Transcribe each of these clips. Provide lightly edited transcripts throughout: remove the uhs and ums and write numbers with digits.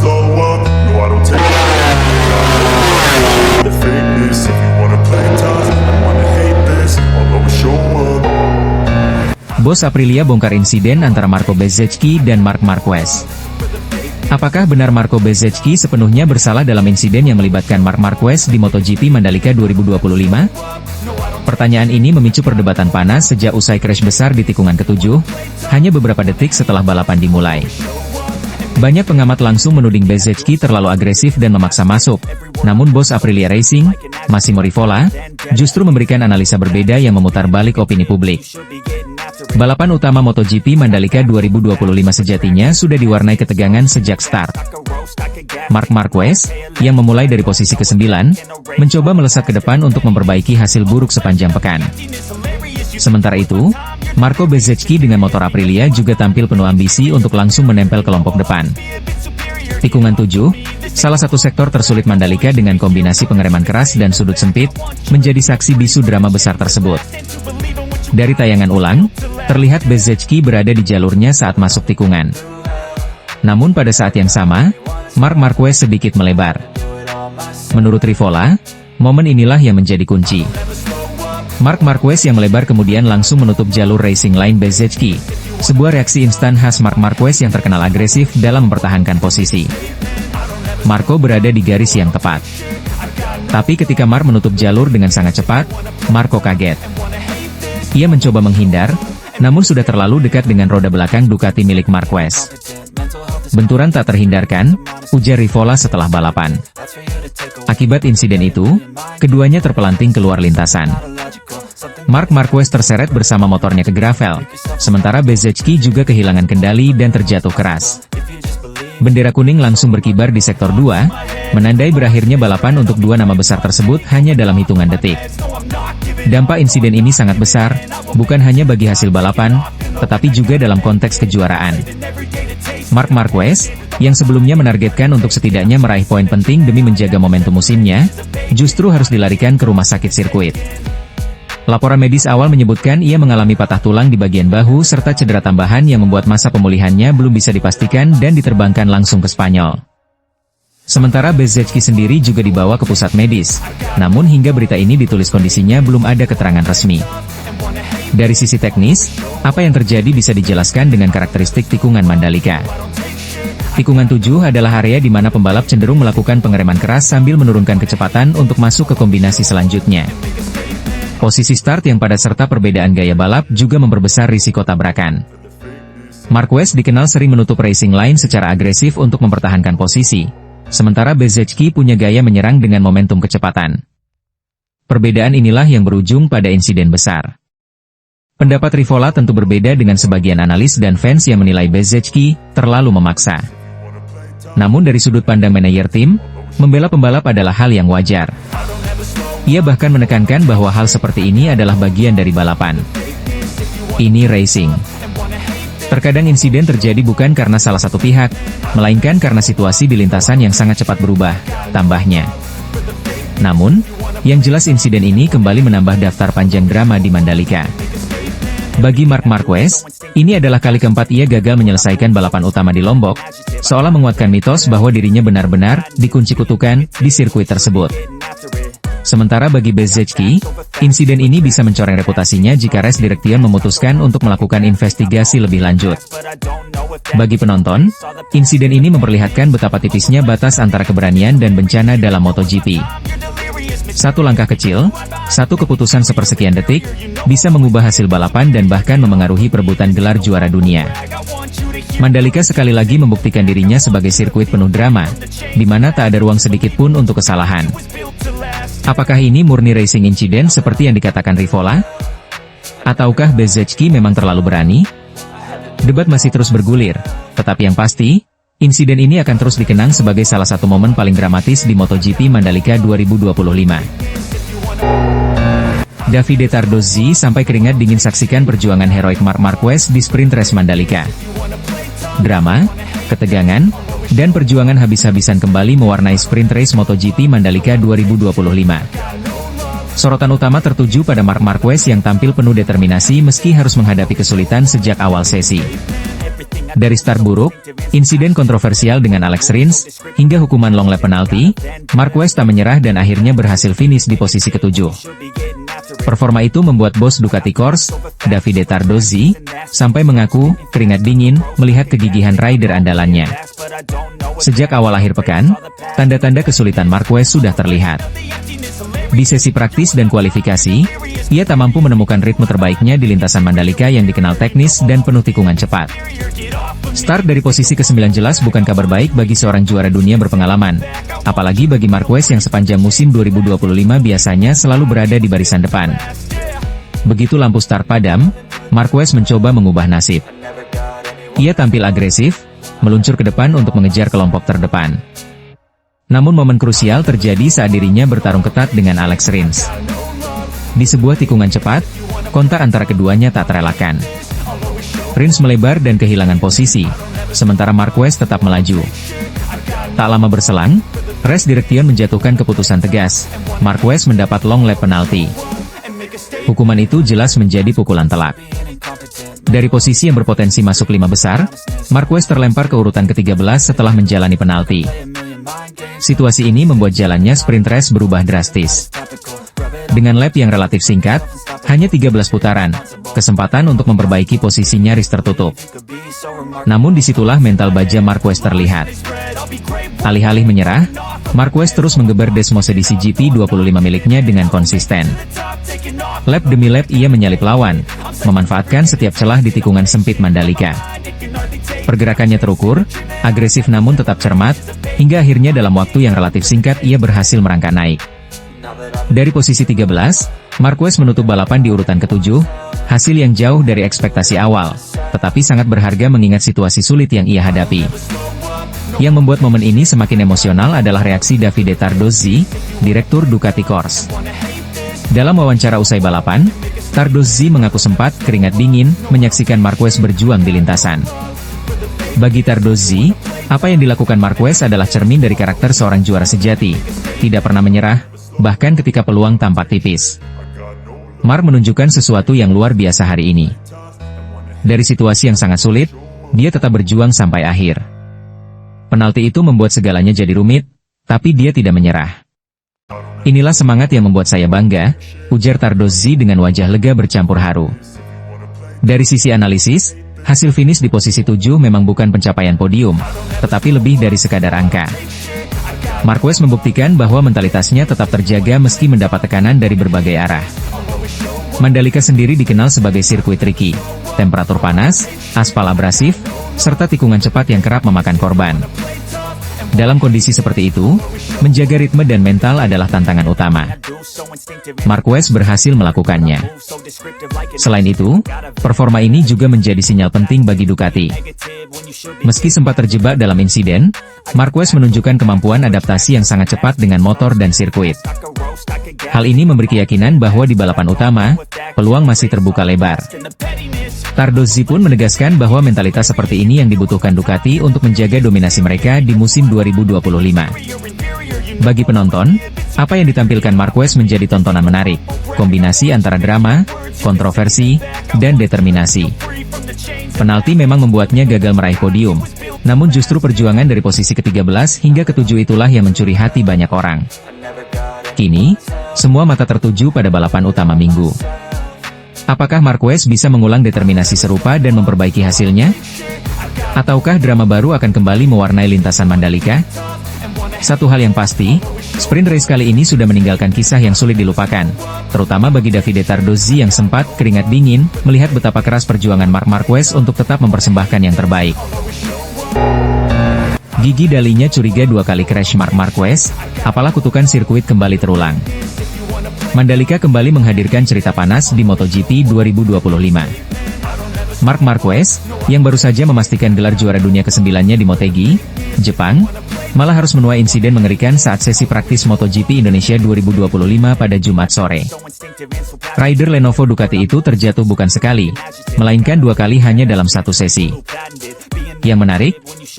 slow up. No, I don't take the fakeness. If you wanna play tough and wanna hate this, I'll always show up. Bos Aprilia bongkar insiden antara Marco Bezzecchi dan Marc Marquez. Apakah benar Marco Bezzecchi sepenuhnya bersalah dalam insiden yang melibatkan Marc Marquez di MotoGP Mandalika 2025? Pertanyaan ini memicu perdebatan panas sejak usai crash besar di tikungan ke-7, hanya beberapa detik setelah balapan dimulai. Banyak pengamat langsung menuding Bezzecchi terlalu agresif dan memaksa masuk, namun bos Aprilia Racing, Massimo Rivola, justru memberikan analisa berbeda yang memutar balik opini publik. Balapan utama MotoGP Mandalika 2025 sejatinya sudah diwarnai ketegangan sejak start. Marc Marquez, yang memulai dari posisi ke-9, mencoba melesat ke depan untuk memperbaiki hasil buruk sepanjang pekan. Sementara itu, Marco Bezzecchi dengan motor Aprilia juga tampil penuh ambisi untuk langsung menempel kelompok depan. Tikungan 7, salah satu sektor tersulit Mandalika dengan kombinasi pengereman keras dan sudut sempit, menjadi saksi bisu drama besar tersebut. Dari tayangan ulang, terlihat Bezzecchi berada di jalurnya saat masuk tikungan. Namun pada saat yang sama, Marc Marquez sedikit melebar. Menurut Rivola, momen inilah yang menjadi kunci. Marc Marquez yang melebar kemudian langsung menutup jalur racing line Bezzecchi, sebuah reaksi instan khas Marc Marquez yang terkenal agresif dalam mempertahankan posisi. Marco berada di garis yang tepat. Tapi ketika Marc menutup jalur dengan sangat cepat, Marco kaget. Ia mencoba menghindar, namun sudah terlalu dekat dengan roda belakang Ducati milik Marquez. Benturan tak terhindarkan, ujar Rivola setelah balapan. Akibat insiden itu, keduanya terpelanting keluar lintasan. Marc Marquez terseret bersama motornya ke gravel, sementara Bezzecchi juga kehilangan kendali dan terjatuh keras. Bendera kuning langsung berkibar di sektor 2, menandai berakhirnya balapan untuk dua nama besar tersebut hanya dalam hitungan detik. Dampak insiden ini sangat besar, bukan hanya bagi hasil balapan, tetapi juga dalam konteks kejuaraan. Marc Marquez, yang sebelumnya menargetkan untuk setidaknya meraih poin penting demi menjaga momentum musimnya, justru harus dilarikan ke rumah sakit sirkuit. Laporan medis awal menyebutkan ia mengalami patah tulang di bagian bahu serta cedera tambahan yang membuat masa pemulihannya belum bisa dipastikan dan diterbangkan langsung ke Spanyol. Sementara Bezzecchi sendiri juga dibawa ke pusat medis, namun hingga berita ini ditulis kondisinya belum ada keterangan resmi. Dari sisi teknis, apa yang terjadi bisa dijelaskan dengan karakteristik tikungan Mandalika. Tikungan 7 adalah area di mana pembalap cenderung melakukan pengereman keras sambil menurunkan kecepatan untuk masuk ke kombinasi selanjutnya. Posisi start yang padat serta perbedaan gaya balap juga memperbesar risiko tabrakan. Marquez dikenal sering menutup racing line secara agresif untuk mempertahankan posisi, sementara Bezzecchi punya gaya menyerang dengan momentum kecepatan. Perbedaan inilah yang berujung pada insiden besar. Pendapat Rivola tentu berbeda dengan sebagian analis dan fans yang menilai Bezzecchi terlalu memaksa. Namun dari sudut pandang manajer tim, membela pembalap adalah hal yang wajar. Ia bahkan menekankan bahwa hal seperti ini adalah bagian dari balapan. Ini racing. Terkadang insiden terjadi bukan karena salah satu pihak, melainkan karena situasi di lintasan yang sangat cepat berubah, tambahnya. Namun, yang jelas insiden ini kembali menambah daftar panjang drama di Mandalika. Bagi Marc Marquez, ini adalah kali keempat ia gagal menyelesaikan balapan utama di Lombok, seolah menguatkan mitos bahwa dirinya benar-benar dikunci kutukan di sirkuit tersebut. Sementara bagi Bezzecchi, insiden ini bisa mencoreng reputasinya jika Race Direction memutuskan untuk melakukan investigasi lebih lanjut. Bagi penonton, insiden ini memperlihatkan betapa tipisnya batas antara keberanian dan bencana dalam MotoGP. Satu langkah kecil, satu keputusan sepersekian detik, bisa mengubah hasil balapan dan bahkan memengaruhi perebutan gelar juara dunia. Mandalika sekali lagi membuktikan dirinya sebagai sirkuit penuh drama, di mana tak ada ruang sedikit pun untuk kesalahan. Apakah ini murni racing incident seperti yang dikatakan Rivola? Ataukah Bezzecchi memang terlalu berani? Debat masih terus bergulir, tetapi yang pasti, insiden ini akan terus dikenang sebagai salah satu momen paling dramatis di MotoGP Mandalika 2025. Davide Tardozzi sampai keringat dingin saksikan perjuangan heroik Marc Marquez di sprint race Mandalika. Drama, ketegangan, dan perjuangan habis-habisan kembali mewarnai sprint race MotoGP Mandalika 2025. Sorotan utama tertuju pada Marc Marquez yang tampil penuh determinasi meski harus menghadapi kesulitan sejak awal sesi. Dari start buruk, insiden kontroversial dengan Alex Rins, hingga hukuman long lap penalti, Marquez tak menyerah dan akhirnya berhasil finish di posisi ketujuh. Performa itu membuat bos Ducati Corse, Davide Tardozzi, sampai mengaku keringat dingin melihat kegigihan rider andalannya. Sejak awal akhir pekan, tanda-tanda kesulitan Marquez sudah terlihat. Di sesi praktis dan kualifikasi, ia tak mampu menemukan ritme terbaiknya di lintasan Mandalika yang dikenal teknis dan penuh tikungan cepat. Start dari posisi ke-9 jelas bukan kabar baik bagi seorang juara dunia berpengalaman, apalagi bagi Marquez yang sepanjang musim 2025 biasanya selalu berada di barisan depan. Begitu lampu start padam, Marquez mencoba mengubah nasib. Ia tampil agresif, meluncur ke depan untuk mengejar kelompok terdepan. Namun momen krusial terjadi saat dirinya bertarung ketat dengan Alex Rins. Di sebuah tikungan cepat, kontak antara keduanya tak terelakkan. Rins melebar dan kehilangan posisi, sementara Marquez tetap melaju. Tak lama berselang, Race Direction menjatuhkan keputusan tegas, Marquez mendapat long lap penalti. Hukuman itu jelas menjadi pukulan telak. Dari posisi yang berpotensi masuk 5 besar, Marquez terlempar ke urutan ke-13 setelah menjalani penalti. Situasi ini membuat jalannya sprint race berubah drastis. Dengan lap yang relatif singkat, hanya 13 putaran, kesempatan untuk memperbaiki posisi nyaris tertutup. Namun disitulah mental baja Marquez terlihat. Alih-alih menyerah, Marquez terus menggeber Desmose di CGP 25 miliknya dengan konsisten. Lap demi lap ia menyalip lawan, memanfaatkan setiap celah di tikungan sempit Mandalika. Pergerakannya terukur, agresif namun tetap cermat, hingga akhirnya dalam waktu yang relatif singkat ia berhasil merangkak naik. Dari posisi 13, Marquez menutup balapan di urutan ke-7, hasil yang jauh dari ekspektasi awal, tetapi sangat berharga mengingat situasi sulit yang ia hadapi. Yang membuat momen ini semakin emosional adalah reaksi Davide Tardozzi, Direktur Ducati Corse. Dalam wawancara usai balapan, Tardozzi mengaku sempat keringat dingin menyaksikan Marquez berjuang di lintasan. Bagi Tardozzi, apa yang dilakukan Marquez adalah cermin dari karakter seorang juara sejati, tidak pernah menyerah, bahkan ketika peluang tampak tipis. Mark menunjukkan sesuatu yang luar biasa hari ini. Dari situasi yang sangat sulit, dia tetap berjuang sampai akhir. Penalti itu membuat segalanya jadi rumit, tapi dia tidak menyerah. Inilah semangat yang membuat saya bangga, ujar Tardozzi dengan wajah lega bercampur haru. Dari sisi analisis, hasil finish di posisi 7 memang bukan pencapaian podium, tetapi lebih dari sekadar angka. Marquez membuktikan bahwa mentalitasnya tetap terjaga meski mendapat tekanan dari berbagai arah. Mandalika sendiri dikenal sebagai sirkuit tricky, temperatur panas, aspal abrasif, serta tikungan cepat yang kerap memakan korban. Dalam kondisi seperti itu, menjaga ritme dan mental adalah tantangan utama. Marquez berhasil melakukannya. Selain itu, performa ini juga menjadi sinyal penting bagi Ducati. Meski sempat terjebak dalam insiden, Marquez menunjukkan kemampuan adaptasi yang sangat cepat dengan motor dan sirkuit. Hal ini memberi keyakinan bahwa di balapan utama, peluang masih terbuka lebar. Tardozzi pun menegaskan bahwa mentalitas seperti ini yang dibutuhkan Ducati untuk menjaga dominasi mereka di musim 2025. Bagi penonton, apa yang ditampilkan Marquez menjadi tontonan menarik, kombinasi antara drama, kontroversi, dan determinasi. Penalti memang membuatnya gagal meraih podium, namun justru perjuangan dari posisi ke-13 hingga ke-7 itulah yang mencuri hati banyak orang. Kini, semua mata tertuju pada balapan utama Minggu. Apakah Marquez bisa mengulang determinasi serupa dan memperbaiki hasilnya? Ataukah drama baru akan kembali mewarnai lintasan Mandalika? Satu hal yang pasti, sprint race kali ini sudah meninggalkan kisah yang sulit dilupakan, terutama bagi Davide Tardozzi yang sempat keringat dingin melihat betapa keras perjuangan Marc Marquez untuk tetap mempersembahkan yang terbaik. Gigi Dalinya curiga 2 kali crash Marc Marquez, apalah kutukan sirkuit kembali terulang. Mandalika kembali menghadirkan cerita panas di MotoGP 2025. Marc Marquez, yang baru saja memastikan gelar juara dunia ke-9-nya di Motegi, Jepang, malah harus menuai insiden mengerikan saat sesi praktis MotoGP Indonesia 2025 pada Jumat sore. Rider Lenovo Ducati itu terjatuh bukan sekali, melainkan 2 kali hanya dalam satu sesi. Yang menarik,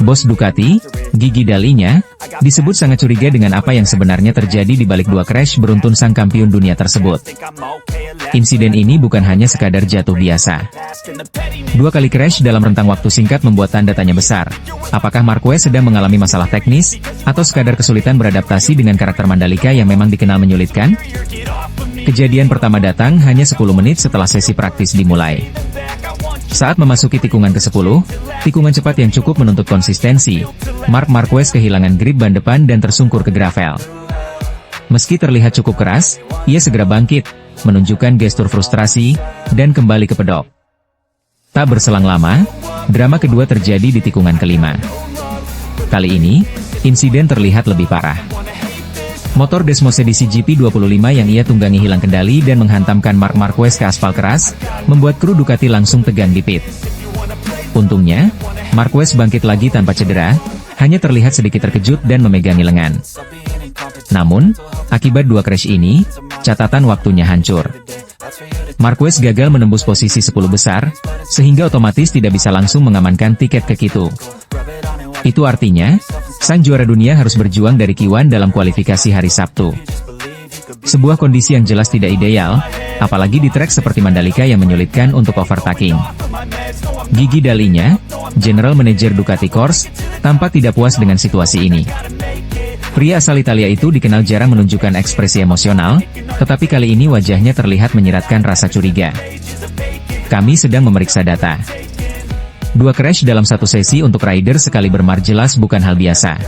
bos Ducati, Gigi Dall'Igna, disebut sangat curiga dengan apa yang sebenarnya terjadi di balik dua crash beruntun sang kampiun dunia tersebut. Insiden ini bukan hanya sekadar jatuh biasa. Dua kali crash dalam rentang waktu singkat membuat tanda tanya besar. Apakah Marquez sedang mengalami masalah teknis, atau sekadar kesulitan beradaptasi dengan karakter Mandalika yang memang dikenal menyulitkan? Kejadian pertama datang hanya 10 menit setelah sesi praktis dimulai. Saat memasuki tikungan ke-10, tikungan cepat yang cukup menuntut konsistensi, Marc Marquez kehilangan grip ban depan dan tersungkur ke gravel. Meski terlihat cukup keras, ia segera bangkit, menunjukkan gestur frustrasi, dan kembali ke pedok. Tak berselang lama, drama kedua terjadi di tikungan kelima. Kali ini, insiden terlihat lebih parah. Motor Desmosedici GP25 yang ia tunggangi hilang kendali dan menghantamkan Marc Marquez ke aspal keras, membuat kru Ducati langsung tegang di pit. Untungnya, Marquez bangkit lagi tanpa cedera, hanya terlihat sedikit terkejut dan memegangi lengan. Namun, akibat dua crash ini, catatan waktunya hancur. Marquez gagal menembus posisi 10 besar, sehingga otomatis tidak bisa langsung mengamankan tiket ke Q2. Itu artinya, sang juara dunia harus berjuang dari Q1 dalam kualifikasi hari Sabtu. Sebuah kondisi yang jelas tidak ideal, apalagi di trek seperti Mandalika yang menyulitkan untuk overtaking. Gigi Dall'Igna, General Manager Ducati Corse, tampak tidak puas dengan situasi ini. Pria asal Italia itu dikenal jarang menunjukkan ekspresi emosional, tetapi kali ini wajahnya terlihat menyiratkan rasa curiga. Kami sedang memeriksa data. Dua crash dalam satu sesi untuk rider sekali bermar jelas bukan hal biasa.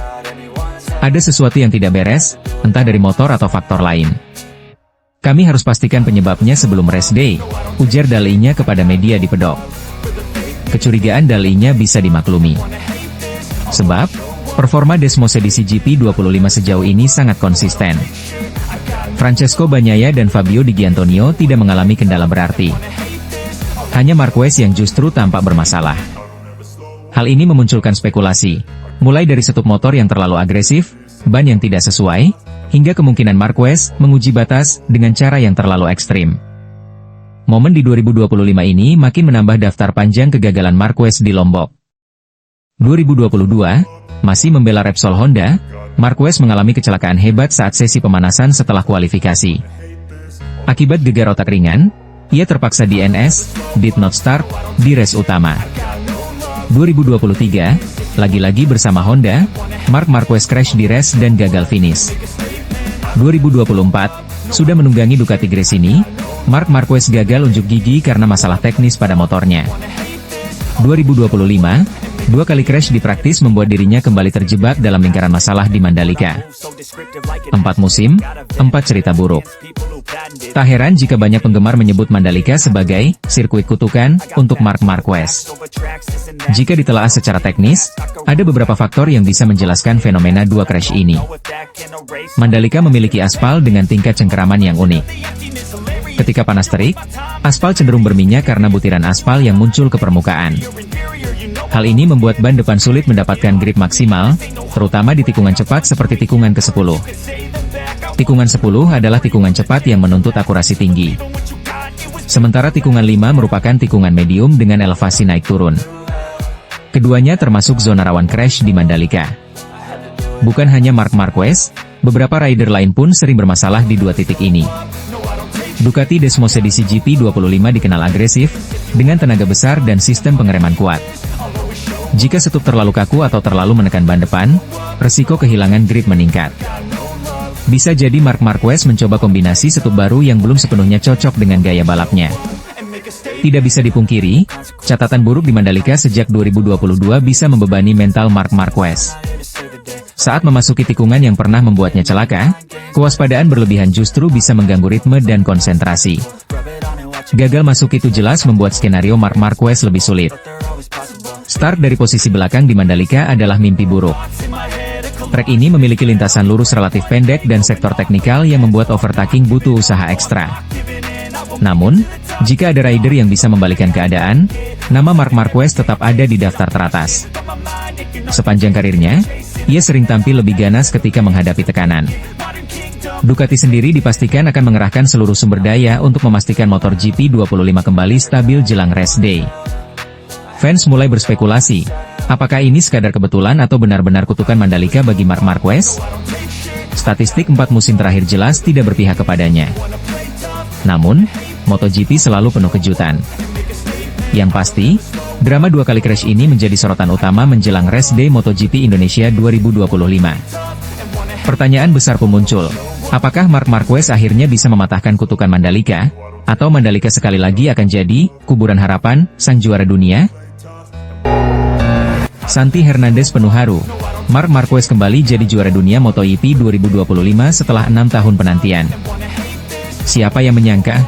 Ada sesuatu yang tidak beres, entah dari motor atau faktor lain. Kami harus pastikan penyebabnya sebelum race day, ujar Dall'Igna kepada media di pedok. Kecurigaan Dall'Igna bisa dimaklumi. Sebab, performa Desmosedici GP25 sejauh ini sangat konsisten. Francesco Bagnaia dan Fabio Di Giannantonio tidak mengalami kendala berarti. Hanya Marquez yang justru tampak bermasalah. Hal ini memunculkan spekulasi, mulai dari setup motor yang terlalu agresif, ban yang tidak sesuai, hingga kemungkinan Marquez menguji batas dengan cara yang terlalu ekstrim. Momen di 2025 ini makin menambah daftar panjang kegagalan Marquez di Lombok. 2022, masih membela Repsol Honda, Marquez mengalami kecelakaan hebat saat sesi pemanasan setelah kualifikasi. Akibat gegar otak ringan, ia terpaksa DNS, did not start, di race utama. 2023, lagi-lagi bersama Honda, Marc Marquez crash di race dan gagal finish. 2024, sudah menunggangi Ducati Gresini, Marc Marquez gagal unjuk gigi karena masalah teknis pada motornya. 2025, dua kali crash di praktis membuat dirinya kembali terjebak dalam lingkaran masalah di Mandalika. 4 musim, 4 cerita buruk. Tak heran jika banyak penggemar menyebut Mandalika sebagai sirkuit kutukan untuk Marc Marquez. Jika ditelaah secara teknis, ada beberapa faktor yang bisa menjelaskan fenomena dua crash ini. Mandalika memiliki aspal dengan tingkat cengkeraman yang unik. Ketika panas terik, aspal cenderung berminyak karena butiran aspal yang muncul ke permukaan. Hal ini membuat ban depan sulit mendapatkan grip maksimal, terutama di tikungan cepat seperti tikungan ke-10. Tikungan 10 adalah tikungan cepat yang menuntut akurasi tinggi. Sementara tikungan 5 merupakan tikungan medium dengan elevasi naik turun. Keduanya termasuk zona rawan crash di Mandalika. Bukan hanya Marc Marquez, beberapa rider lain pun sering bermasalah di dua titik ini. Ducati Desmosedici GP25 dikenal agresif, dengan tenaga besar dan sistem pengereman kuat. Jika setup terlalu kaku atau terlalu menekan ban depan, resiko kehilangan grip meningkat. Bisa jadi Marc Marquez mencoba kombinasi setup baru yang belum sepenuhnya cocok dengan gaya balapnya. Tidak bisa dipungkiri, catatan buruk di Mandalika sejak 2022 bisa membebani mental Marc Marquez. Saat memasuki tikungan yang pernah membuatnya celaka, kewaspadaan berlebihan justru bisa mengganggu ritme dan konsentrasi. Gagal masuk itu jelas membuat skenario Marc Marquez lebih sulit. Start dari posisi belakang di Mandalika adalah mimpi buruk. Trek ini memiliki lintasan lurus relatif pendek dan sektor teknikal yang membuat overtaking butuh usaha ekstra. Namun, jika ada rider yang bisa membalikan keadaan, nama Marc Marquez tetap ada di daftar teratas. Sepanjang karirnya, ia sering tampil lebih ganas ketika menghadapi tekanan. Ducati sendiri dipastikan akan mengerahkan seluruh sumber daya untuk memastikan motor GP25 kembali stabil jelang race day. Fans mulai berspekulasi, apakah ini sekadar kebetulan atau benar-benar kutukan Mandalika bagi Marc Marquez? Statistik 4 musim terakhir jelas tidak berpihak kepadanya. Namun, MotoGP selalu penuh kejutan. Yang pasti, drama 2 kali crash ini menjadi sorotan utama menjelang race day MotoGP Indonesia 2025. Pertanyaan besar pun muncul, apakah Marc Marquez akhirnya bisa mematahkan kutukan Mandalika? Atau Mandalika sekali lagi akan jadi kuburan harapan sang juara dunia? Santi Hernandez penuh haru. Marc Marquez kembali jadi juara dunia MotoGP 2025 setelah 6 tahun penantian. Siapa yang menyangka?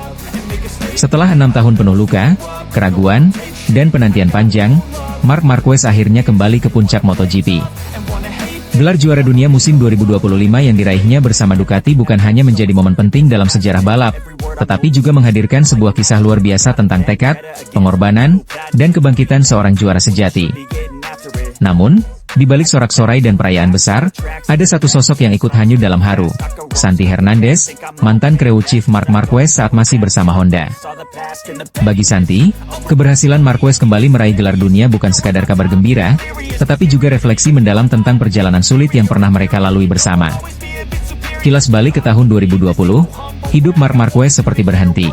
Setelah 6 tahun penuh luka, keraguan, dan penantian panjang, Marc Marquez akhirnya kembali ke puncak MotoGP. Gelar juara dunia musim 2025 yang diraihnya bersama Ducati bukan hanya menjadi momen penting dalam sejarah balap, tetapi juga menghadirkan sebuah kisah luar biasa tentang tekad, pengorbanan, dan kebangkitan seorang juara sejati. Namun, di balik sorak-sorai dan perayaan besar, ada satu sosok yang ikut hanyut dalam haru. Santi Hernandez, mantan crew chief Marc Marquez saat masih bersama Honda. Bagi Santi, keberhasilan Marquez kembali meraih gelar dunia bukan sekadar kabar gembira, tetapi juga refleksi mendalam tentang perjalanan sulit yang pernah mereka lalui bersama. Kilas balik ke tahun 2020, hidup Marc Marquez seperti berhenti.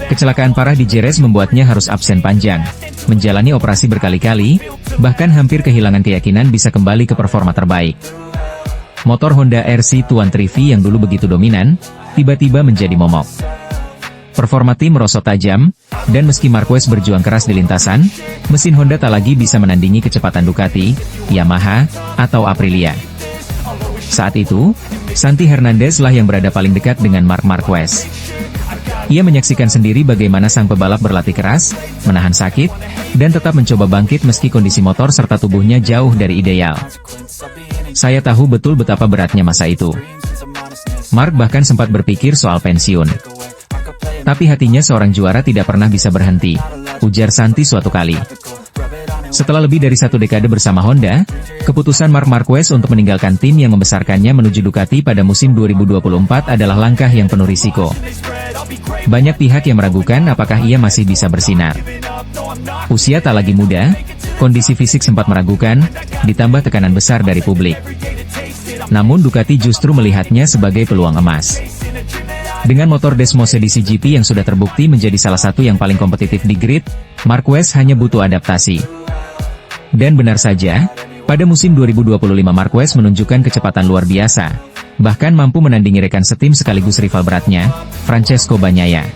Kecelakaan parah di Jerez membuatnya harus absen panjang, menjalani operasi berkali-kali, bahkan hampir kehilangan keyakinan bisa kembali ke performa terbaik. Motor Honda RC213V yang dulu begitu dominan, tiba-tiba menjadi momok. Performa tim merosot tajam, dan meski Marquez berjuang keras di lintasan, mesin Honda tak lagi bisa menandingi kecepatan Ducati, Yamaha, atau Aprilia. Saat itu, Santi Hernandez lah yang berada paling dekat dengan Marc Marquez. Ia menyaksikan sendiri bagaimana sang pebalap berlatih keras, menahan sakit, dan tetap mencoba bangkit meski kondisi motor serta tubuhnya jauh dari ideal. Saya tahu betul betapa beratnya masa itu. Marc bahkan sempat berpikir soal pensiun. Tapi hatinya seorang juara tidak pernah bisa berhenti, ujar Santi suatu kali. Setelah lebih dari 1 dekade bersama Honda, keputusan Marc Marquez untuk meninggalkan tim yang membesarkannya menuju Ducati pada musim 2024 adalah langkah yang penuh risiko. Banyak pihak yang meragukan apakah ia masih bisa bersinar. Usia tak lagi muda, kondisi fisik sempat meragukan, ditambah tekanan besar dari publik. Namun Ducati justru melihatnya sebagai peluang emas. Dengan motor Desmos edisi GP yang sudah terbukti menjadi salah satu yang paling kompetitif di grid, Marquez hanya butuh adaptasi. Dan benar saja, pada musim 2025 Marquez menunjukkan kecepatan luar biasa, bahkan mampu menandingi rekan setim sekaligus rival beratnya, Francesco Bagnaia.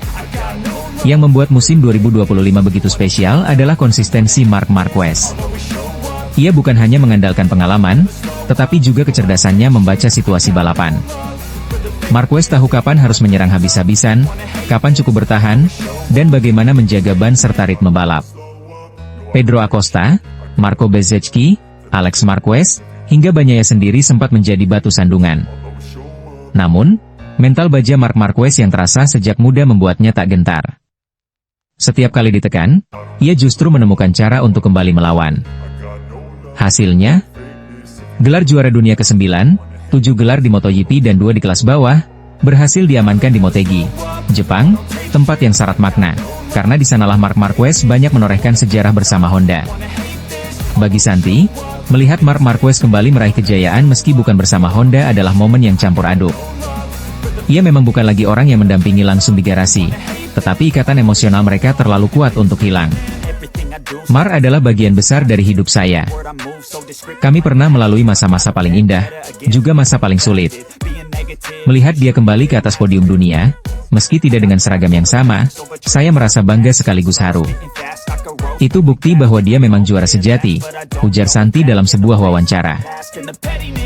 Yang membuat musim 2025 begitu spesial adalah konsistensi Marc Marquez. Ia bukan hanya mengandalkan pengalaman, tetapi juga kecerdasannya membaca situasi balapan. Marquez tahu kapan harus menyerang habis-habisan, kapan cukup bertahan, dan bagaimana menjaga ban serta ritme balap. Pedro Acosta, Marco Bezzecchi, Alex Marquez, hingga Bagnaia sendiri sempat menjadi batu sandungan. Namun, mental baja Marc Marquez yang terasa sejak muda membuatnya tak gentar. Setiap kali ditekan, ia justru menemukan cara untuk kembali melawan. Hasilnya, gelar juara dunia ke-9, 7 gelar di MotoGP dan 2 di kelas bawah, berhasil diamankan di Motegi, Jepang, tempat yang syarat makna, karena di sanalah Marc Marquez banyak menorehkan sejarah bersama Honda. Bagi Santi, melihat Marc Marquez kembali meraih kejayaan meski bukan bersama Honda adalah momen yang campur aduk. Ia memang bukan lagi orang yang mendampingi langsung di garasi, tetapi ikatan emosional mereka terlalu kuat untuk hilang. Marc adalah bagian besar dari hidup saya. Kami pernah melalui masa-masa paling indah, juga masa paling sulit. Melihat dia kembali ke atas podium dunia, meski tidak dengan seragam yang sama, saya merasa bangga sekaligus haru. Itu bukti bahwa dia memang juara sejati, ujar Santi dalam sebuah wawancara.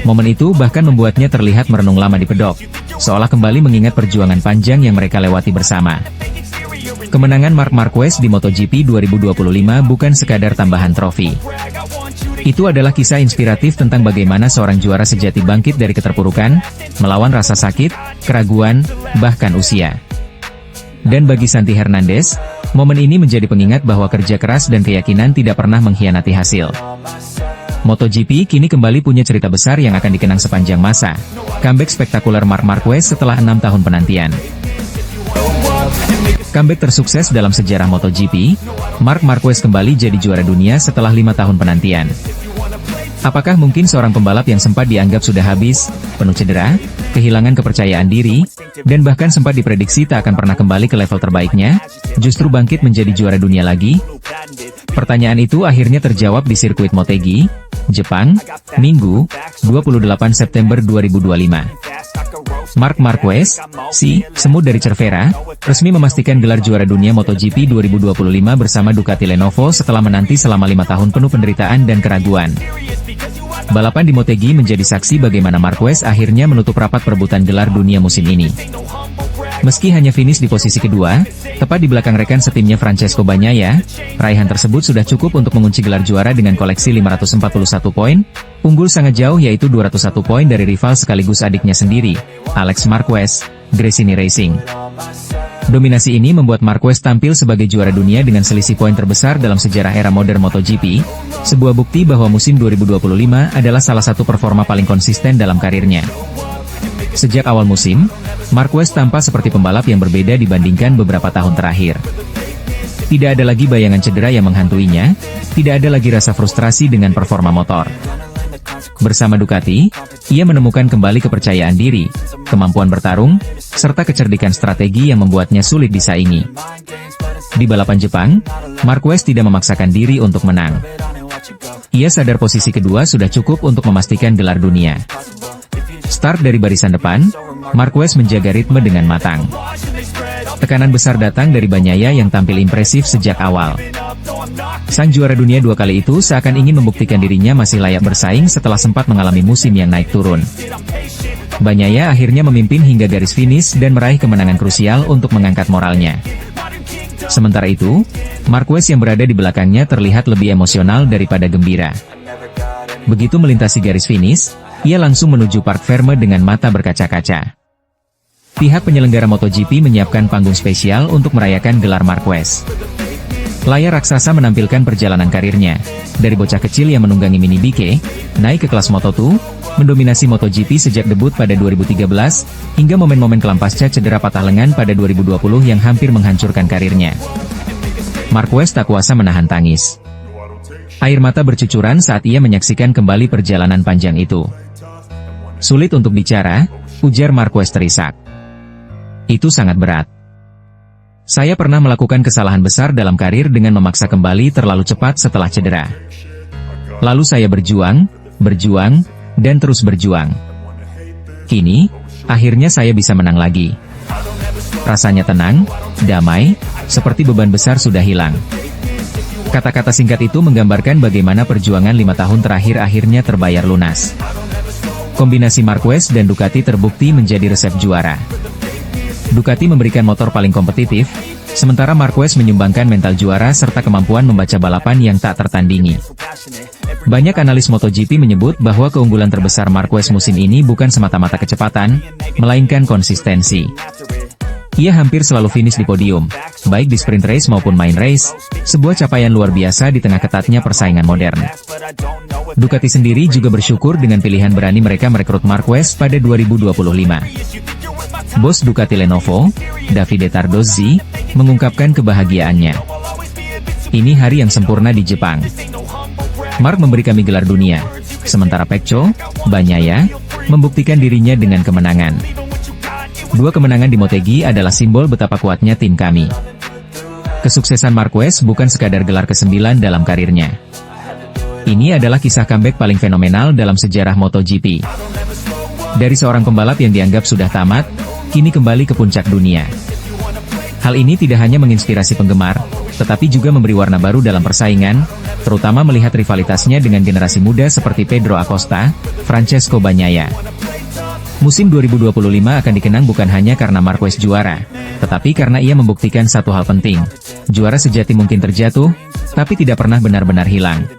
Momen itu bahkan membuatnya terlihat merenung lama di pedok, seolah kembali mengingat perjuangan panjang yang mereka lewati bersama. Kemenangan Marc Marquez di MotoGP 2025 bukan sekadar tambahan trofi. Itu adalah kisah inspiratif tentang bagaimana seorang juara sejati bangkit dari keterpurukan, melawan rasa sakit, keraguan, bahkan usia. Dan bagi Santi Hernandez, momen ini menjadi pengingat bahwa kerja keras dan keyakinan tidak pernah mengkhianati hasil. MotoGP kini kembali punya cerita besar yang akan dikenang sepanjang masa. Comeback spektakuler Marc Marquez setelah 6 tahun penantian. Comeback tersukses dalam sejarah MotoGP, Marc Marquez kembali jadi juara dunia setelah 5 tahun penantian. Apakah mungkin seorang pembalap yang sempat dianggap sudah habis, penuh cedera, kehilangan kepercayaan diri, dan bahkan sempat diprediksi tak akan pernah kembali ke level terbaiknya, justru bangkit menjadi juara dunia lagi? Pertanyaan itu akhirnya terjawab di sirkuit Motegi, Jepang, Minggu, 28 September 2025. Marc Marquez, semut dari Cervera, resmi memastikan gelar juara dunia MotoGP 2025 bersama Ducati Lenovo setelah menanti selama 5 tahun penuh penderitaan dan keraguan. Balapan di Motegi menjadi saksi bagaimana Marquez akhirnya menutup rapat perebutan gelar dunia musim ini. Meski hanya finish di posisi kedua, tepat di belakang rekan setimnya Francesco Bagnaia, raihan tersebut sudah cukup untuk mengunci gelar juara dengan koleksi 541 poin, unggul sangat jauh yaitu 201 poin dari rival sekaligus adiknya sendiri, Alex Marquez, Gresini Racing. Dominasi ini membuat Marquez tampil sebagai juara dunia dengan selisih poin terbesar dalam sejarah era modern MotoGP, sebuah bukti bahwa musim 2025 adalah salah satu performa paling konsisten dalam karirnya. Sejak awal musim, Marquez tampak seperti pembalap yang berbeda dibandingkan beberapa tahun terakhir. Tidak ada lagi bayangan cedera yang menghantuinya, tidak ada lagi rasa frustrasi dengan performa motor. Bersama Ducati, ia menemukan kembali kepercayaan diri, kemampuan bertarung, serta kecerdikan strategi yang membuatnya sulit disaingi. Di balapan Jepang, Marquez tidak memaksakan diri untuk menang. Ia sadar posisi kedua sudah cukup untuk memastikan gelar dunia. Start dari barisan depan, Marquez menjaga ritme dengan matang. Tekanan besar datang dari Bagnaia yang tampil impresif sejak awal. Sang juara dunia 2 kali itu seakan ingin membuktikan dirinya masih layak bersaing setelah sempat mengalami musim yang naik turun. Bagnaia akhirnya memimpin hingga garis finish dan meraih kemenangan krusial untuk mengangkat moralnya. Sementara itu, Marquez yang berada di belakangnya terlihat lebih emosional daripada gembira. Begitu melintasi garis finish, ia langsung menuju Parc Ferme dengan mata berkaca-kaca. Pihak penyelenggara MotoGP menyiapkan panggung spesial untuk merayakan gelar Marquez. Layar raksasa menampilkan perjalanan karirnya, dari bocah kecil yang menunggangi Mini BK, naik ke kelas Moto2, mendominasi MotoGP sejak debut pada 2013, hingga momen-momen kelam pasca cedera patah lengan pada 2020 yang hampir menghancurkan karirnya. Marquez tak kuasa menahan tangis. Air mata bercucuran saat ia menyaksikan kembali perjalanan panjang itu. Sulit untuk bicara, ujar Marquez terisak. Itu sangat berat. Saya pernah melakukan kesalahan besar dalam karir dengan memaksa kembali terlalu cepat setelah cedera. Lalu saya berjuang, dan terus berjuang. Kini, akhirnya saya bisa menang lagi. Rasanya tenang, damai, seperti beban besar sudah hilang. Kata-kata singkat itu menggambarkan bagaimana perjuangan 5 tahun terakhir akhirnya terbayar lunas. Kombinasi Marquez dan Ducati terbukti menjadi resep juara. Ducati memberikan motor paling kompetitif, sementara Marquez menyumbangkan mental juara serta kemampuan membaca balapan yang tak tertandingi. Banyak analis MotoGP menyebut bahwa keunggulan terbesar Marquez musim ini bukan semata-mata kecepatan, melainkan konsistensi. Ia hampir selalu finish di podium, baik di sprint race maupun main race, sebuah capaian luar biasa di tengah ketatnya persaingan modern. Ducati sendiri juga bersyukur dengan pilihan berani mereka merekrut Marquez pada 2025. Bos Ducati Lenovo, Davide Tardozzi, mengungkapkan kebahagiaannya. Ini hari yang sempurna di Jepang. Marc memberi kami gelar dunia, sementara Pecco, Bagnaia, membuktikan dirinya dengan kemenangan. 2 kemenangan di Motegi adalah simbol betapa kuatnya tim kami. Kesuksesan Marquez bukan sekadar gelar ke-9 dalam karirnya. Ini adalah kisah comeback paling fenomenal dalam sejarah MotoGP. Dari seorang pembalap yang dianggap sudah tamat, kini kembali ke puncak dunia. Hal ini tidak hanya menginspirasi penggemar, tetapi juga memberi warna baru dalam persaingan, terutama melihat rivalitasnya dengan generasi muda seperti Pedro Acosta, Francesco Bagnaia. Musim 2025 akan dikenang bukan hanya karena Marquez juara, tetapi karena ia membuktikan satu hal penting. Juara sejati mungkin terjatuh, tapi tidak pernah benar-benar hilang.